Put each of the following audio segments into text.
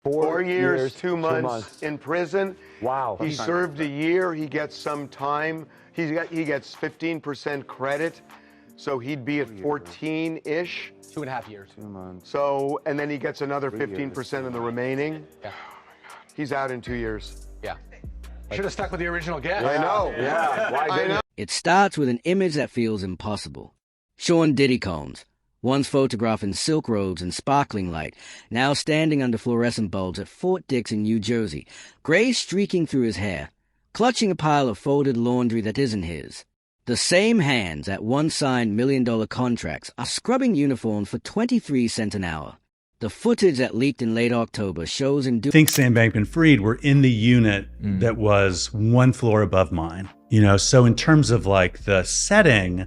4 years, 2 months in prison. Wow. He served a year. He gets some time. He gets 15% credit, so he'd be at 14-ish. 2.5 years. 2 months. So, and then he gets another 15% in the remaining. Yeah. He's out in 2 years. Yeah. Should have stuck with the original guess. I know. Yeah. Why I didn't know. It starts with an image that feels impossible. Sean Diddy Combs, once photographed in silk robes and sparkling light, now standing under fluorescent bulbs at Fort Dix in New Jersey, gray streaking through his hair, clutching a pile of folded laundry that isn't his. The same hands that once signed million-dollar contracts are scrubbing uniforms for 23 cents an hour. The footage that leaked in late October shows him I think Sam Bankman-Fried were in the unit that was one floor above mine. You know, so in terms of like the setting,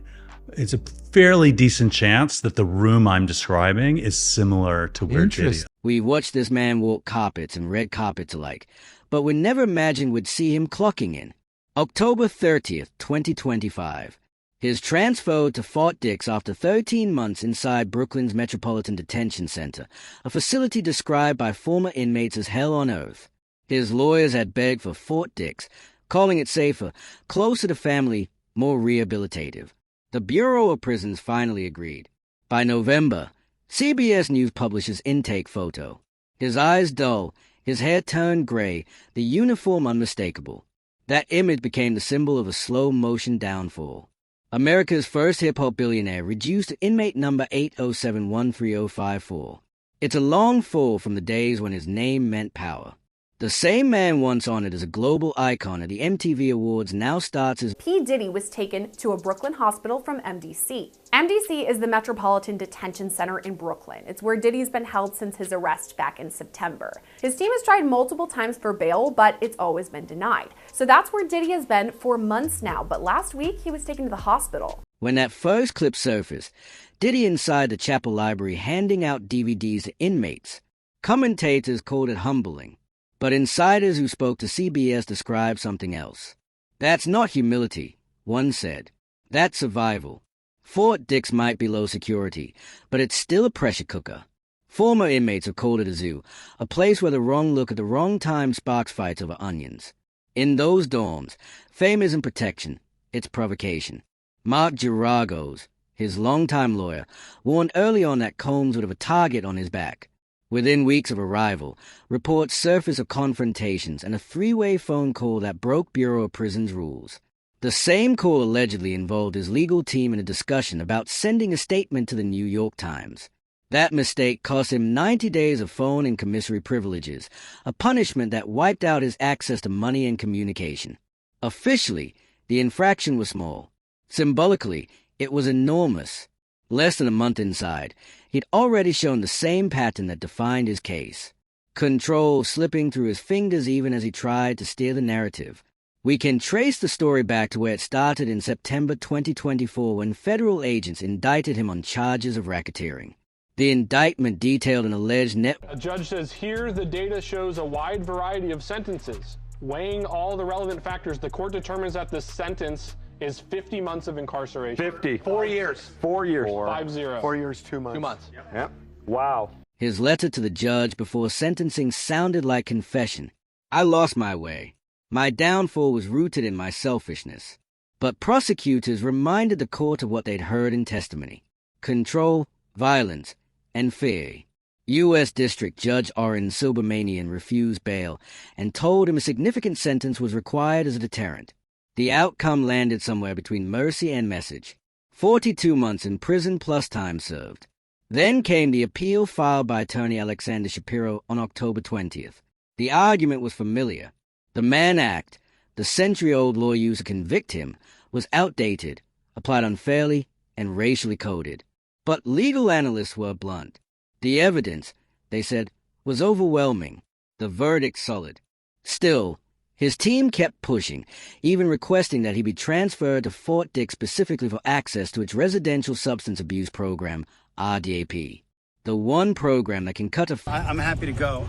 it's a fairly decent chance that the room I'm describing is similar to where Diddy is. We've watched this man walk carpets and red carpets alike, but we never imagined we'd see him clocking in. October 30th, 2025. His transfer to Fort Dix after 13 months inside Brooklyn's Metropolitan Detention Center, a facility described by former inmates as hell on earth. His lawyers had begged for Fort Dix, calling it safer, closer to family, more rehabilitative. The Bureau of Prisons finally agreed. By November, CBS News publishes intake photo. His eyes dull, his hair turned gray, the uniform unmistakable. That image became the symbol of a slow-motion downfall. America's first hip-hop billionaire reduced to inmate number 8071304. It's a long fall from the days when his name meant power. The same man once honored as a global icon at the MTV Awards now starts as P. Diddy was taken to a Brooklyn hospital from MDC. MDC is the Metropolitan Detention Center in Brooklyn. It's where Diddy's been held since his arrest back in September. His team has tried multiple times for bail, but it's always been denied. So that's where Diddy has been for months now, but last week he was taken to the hospital. When that first clip surfaced, Diddy inside the Chapel Library handing out DVDs to inmates. Commentators called it humbling. But insiders who spoke to CBS described something else. That's not humility, one said. That's survival. Fort Dix might be low security, but it's still a pressure cooker. Former inmates have called it a zoo, a place where the wrong look at the wrong time sparks fights over onions. In those dorms, fame isn't protection, it's provocation. Mark Geragos, his longtime lawyer, warned early on that Combs would have a target on his back. Within weeks of arrival, reports surfaced of confrontations and a three-way phone call that broke Bureau of Prisons rules. The same call allegedly involved his legal team in a discussion about sending a statement to the New York Times. That mistake cost him 90 days of phone and commissary privileges, a punishment that wiped out his access to money and communication. Officially, the infraction was small. Symbolically, it was enormous. Less than a month inside, he'd already shown the same pattern that defined his case. Control slipping through his fingers even as he tried to steer the narrative. We can trace the story back to where it started in September 2024 when federal agents indicted him on charges of racketeering. The indictment detailed an alleged net... A judge says here the data shows a wide variety of sentences. Weighing all the relevant factors, the court determines that the sentence is 50 months of incarceration. 50. 4 years. 4 years. 5-0. 4 years, 2 months. 2 months. Yep. Wow. His letter to the judge before sentencing sounded like confession. I lost my way. My downfall was rooted in my selfishness. But prosecutors reminded the court of what they'd heard in testimony. Control, violence, and fear. U.S. District Judge Oren Silbermanian refused bail and told him a significant sentence was required as a deterrent. The outcome landed somewhere between mercy and message. 42 months in prison plus time served. Then came the appeal filed by attorney Alexander Shapiro on October 20th. The argument was familiar. The Mann Act, the century-old law used to convict him, was outdated, applied unfairly, and racially coded. But legal analysts were blunt. The evidence, they said, was overwhelming. The verdict solid. Still, his team kept pushing, even requesting that he be transferred to Fort Dix specifically for access to its residential substance abuse program, RDAP. The one program that can cut a... I'm happy to go.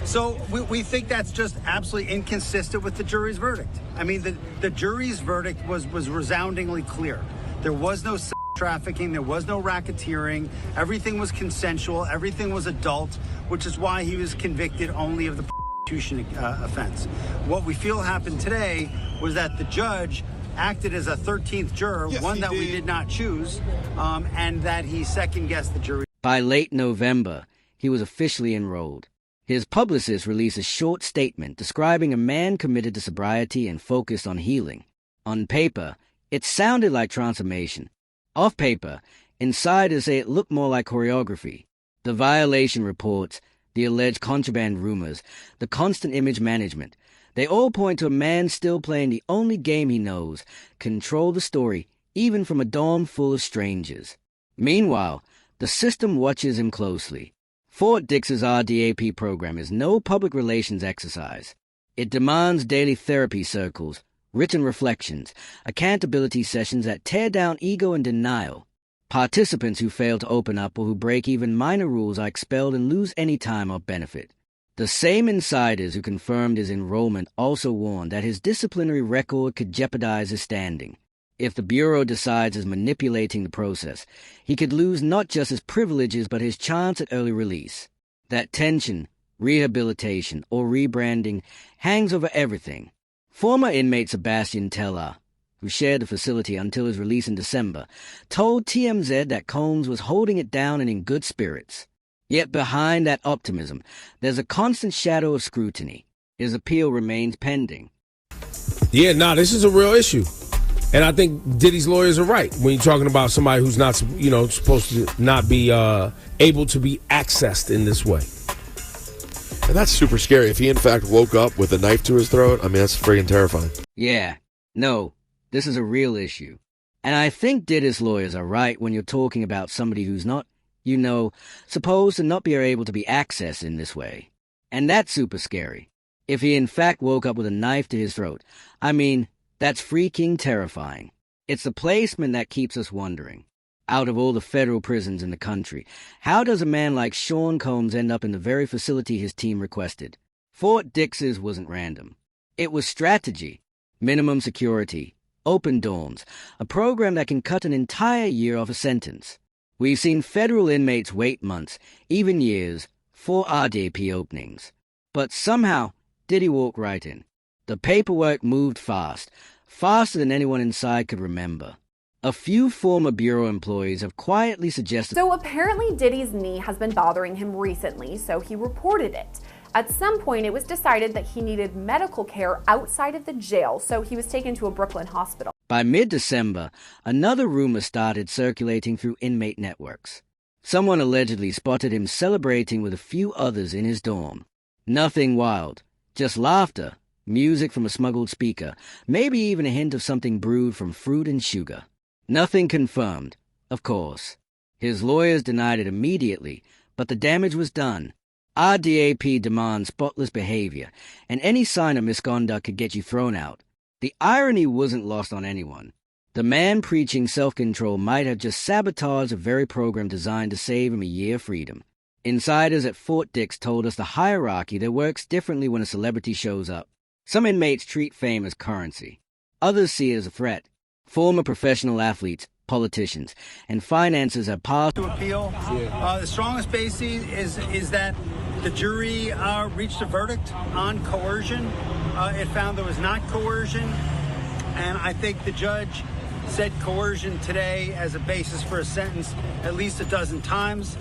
So we think that's just absolutely inconsistent with the jury's verdict. I mean, the jury's verdict was resoundingly clear. There was no trafficking. There was no racketeering. Everything was consensual. Everything was adult, which is why he was convicted only of the prostitution offense. What we feel happened today was that the judge acted as a 13th juror, one that we did not choose, and that he second-guessed the jury. By late November, he was officially enrolled. His publicist released a short statement describing a man committed to sobriety and focused on healing. On paper, it sounded like transformation. Off paper, insiders say it looked more like choreography. The violation reports, the alleged contraband rumors, the constant image management, they all point to a man still playing the only game he knows, control the story, even from a dorm full of strangers. Meanwhile, the system watches him closely. Fort Dix's RDAP program is no public relations exercise. It demands daily therapy circles, written reflections, accountability sessions that tear down ego and denial. Participants who fail to open up or who break even minor rules are expelled and lose any time or benefit. The same insiders who confirmed his enrollment also warned that his disciplinary record could jeopardize his standing. If the Bureau decides is manipulating the process, he could lose not just his privileges but his chance at early release. That tension, rehabilitation, or rebranding hangs over everything. Former inmate Sebastian Teller, who shared the facility until his release in December, told TMZ that Combs was holding it down and in good spirits. Yet behind that optimism, there's a constant shadow of scrutiny. His appeal remains pending. Yeah, this is a real issue. And I think Diddy's lawyers are right when you're talking about somebody who's not, supposed to not be able to be accessed in this way. And that's super scary. If he, in fact, woke up with a knife to his throat, I mean, that's friggin' terrifying. Yeah. No, this is a real issue. And I think Diddy's lawyers are right when you're talking about somebody who's not, supposed to not be able to be accessed in this way. And that's super scary. If he in fact woke up with a knife to his throat, that's freaking terrifying. It's the placement that keeps us wondering. Out of all the federal prisons in the country, how does a man like Sean Combs end up in the very facility his team requested? Fort Dix's wasn't random. It was strategy, minimum security, open dorms, a program that can cut an entire year off a sentence. We've seen federal inmates wait months, even years, for RDAP openings. But somehow, Diddy walked right in. The paperwork moved fast, faster than anyone inside could remember. A few former Bureau employees have quietly suggested... So apparently Diddy's knee has been bothering him recently, so he reported it. At some point, it was decided that he needed medical care outside of the jail, so he was taken to a Brooklyn hospital. By mid-December, another rumor started circulating through inmate networks. Someone allegedly spotted him celebrating with a few others in his dorm. Nothing wild, just laughter, music from a smuggled speaker, maybe even a hint of something brewed from fruit and sugar. Nothing confirmed, of course. His lawyers denied it immediately, but the damage was done. RDAP demands spotless behavior, and any sign of misconduct could get you thrown out. The irony wasn't lost on anyone. The man preaching self-control might have just sabotaged a very program designed to save him a year of freedom. Insiders at Fort Dix told us the hierarchy that works differently when a celebrity shows up. Some inmates treat fame as currency. Others see it as a threat. Former professional athletes, politicians, and financiers have passed to appeal. The strongest basis is that the jury reached a verdict on coercion. It found there was not coercion, and I think the judge said coercion today as a basis for a sentence at least a dozen times.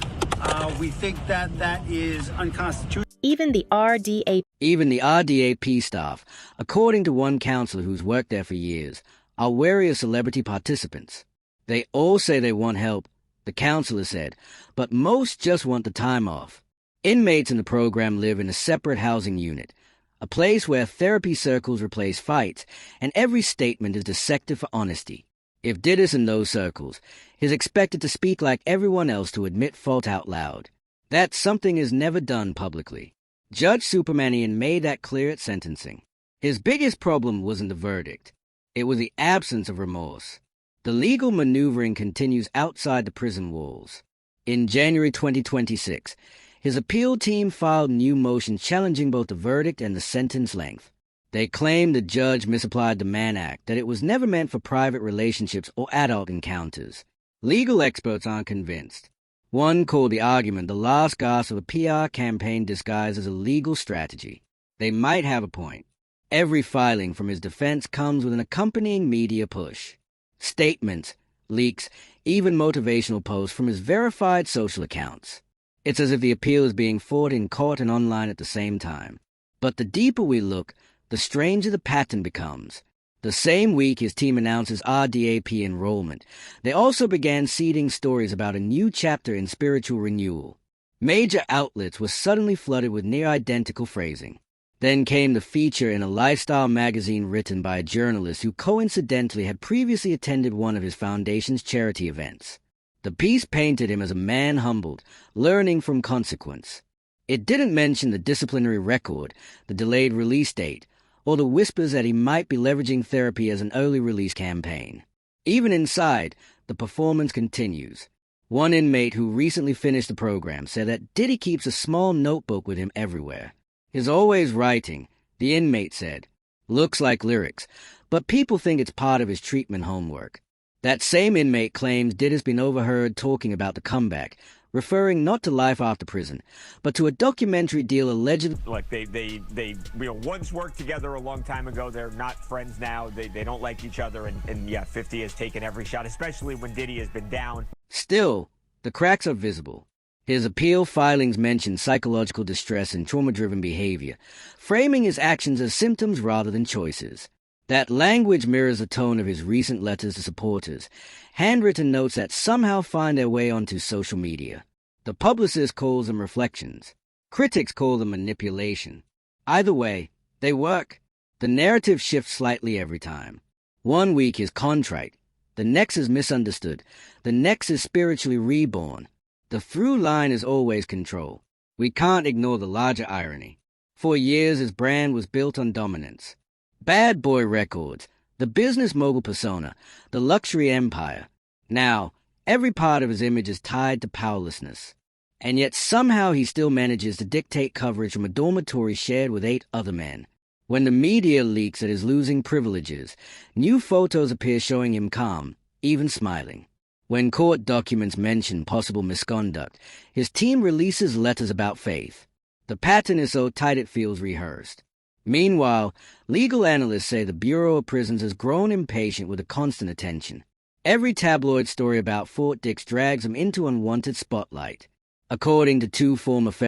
We think that is unconstitutional. Even the RDAP staff, according to one counselor who's worked there for years, are wary of celebrity participants. They all say they want help, the counselor said, but most just want the time off. Inmates in the program live in a separate housing unit, a place where therapy circles replace fights, and every statement is dissected for honesty. If Diddy's in those circles, he's expected to speak like everyone else to admit fault out loud. That's something is never done publicly. Judge Supermanian made that clear at sentencing. His biggest problem wasn't the verdict. It was the absence of remorse. The legal maneuvering continues outside the prison walls. In January 2026, his appeal team filed new motions challenging both the verdict and the sentence length. They claimed the judge misapplied the Mann Act, that it was never meant for private relationships or adult encounters. Legal experts aren't convinced. One called the argument the last gasp of a PR campaign disguised as a legal strategy. They might have a point. Every filing from his defense comes with an accompanying media push. Statements, leaks, even motivational posts from his verified social accounts. It's as if the appeal is being fought in court and online at the same time. But the deeper we look, the stranger the pattern becomes. The same week his team announces RDAP enrollment, they also began seeding stories about a new chapter in spiritual renewal. Major outlets were suddenly flooded with near-identical phrasing. Then came the feature in a lifestyle magazine written by a journalist who coincidentally had previously attended one of his foundation's charity events. The piece painted him as a man humbled, learning from consequence. It didn't mention the disciplinary record, the delayed release date, or the whispers that he might be leveraging therapy as an early release campaign. Even inside, the performance continues. One inmate who recently finished the program said that Diddy keeps a small notebook with him everywhere. He's always writing, the inmate said. Looks like lyrics, but people think it's part of his treatment homework. That same inmate claims Diddy's been overheard talking about the comeback, referring not to life after prison, but to a documentary deal allegedly... Look, they once worked together a long time ago. They're not friends now. They don't like each other. And yeah, 50 has taken every shot, especially when Diddy has been down. Still, the cracks are visible. His appeal filings mention psychological distress and trauma-driven behavior, framing his actions as symptoms rather than choices. That language mirrors the tone of his recent letters to supporters, handwritten notes that somehow find their way onto social media. The publicist calls them reflections. Critics call them manipulation. Either way, they work. The narrative shifts slightly every time. One week is contrite, the next is misunderstood, the next is spiritually reborn. The through line is always control. We can't ignore the larger irony. For years, his brand was built on dominance. Bad Boy Records, the business mogul persona, the luxury empire. Now, every part of his image is tied to powerlessness. And yet somehow he still manages to dictate coverage from a dormitory shared with 8 other men. When the media leaks that he's losing privileges, new photos appear showing him calm, even smiling. When court documents mention possible misconduct, his team releases letters about faith. The pattern is so tight it feels rehearsed. Meanwhile, legal analysts say the Bureau of Prisons has grown impatient with the constant attention. Every tabloid story about Fort Dix drags him into unwanted spotlight. According to 2 former